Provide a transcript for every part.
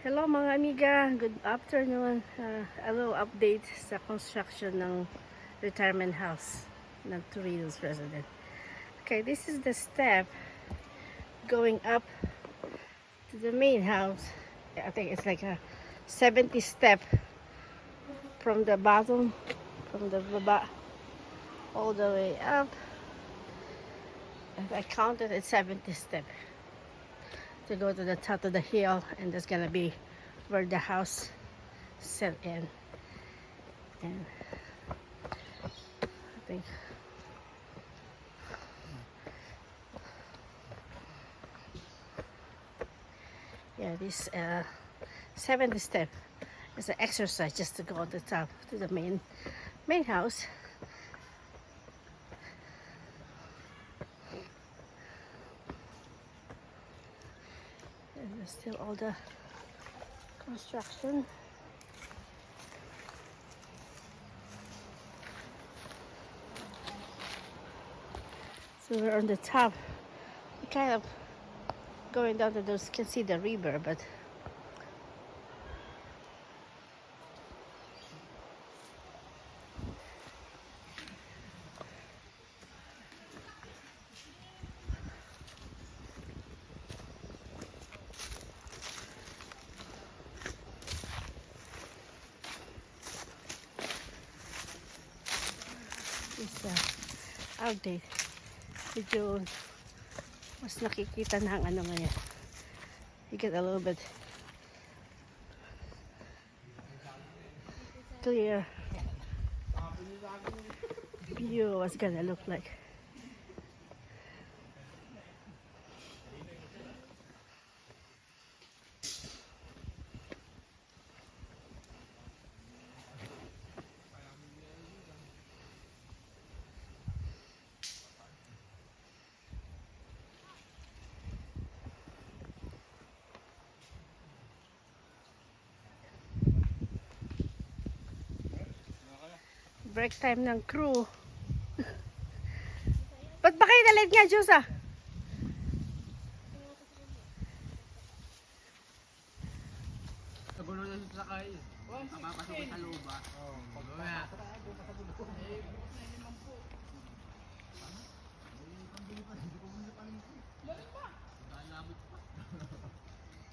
Hello mga amiga, good afternoon. A little update sa construction ng retirement house ng Torrijos resident. Okay, this is the step going up to the main house. I think it's like a 70 step from the bottom, from the baba, all the way up. If I counted, it's 70 step to go to the top of the hill, and that's gonna be where the house set in. And I think yeah, this 70 step is an exercise just to go on the top to the main house. And there's still all the construction. So we're on the top. We kind of going down to those, can see the river, but it's outdate. Medyo mas nakikita na ang ano ngayon. You get a little bit clear view of what's gonna look like. Break time ng crew. Ba't ba kayo nalit nga, Diyos ah? Nagulo na sa sakay. Papapasok sa loob ah. Oo.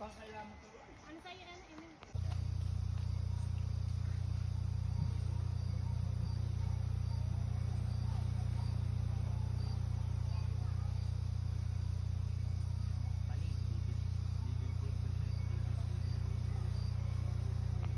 Pagkaya. Ano sa'yo,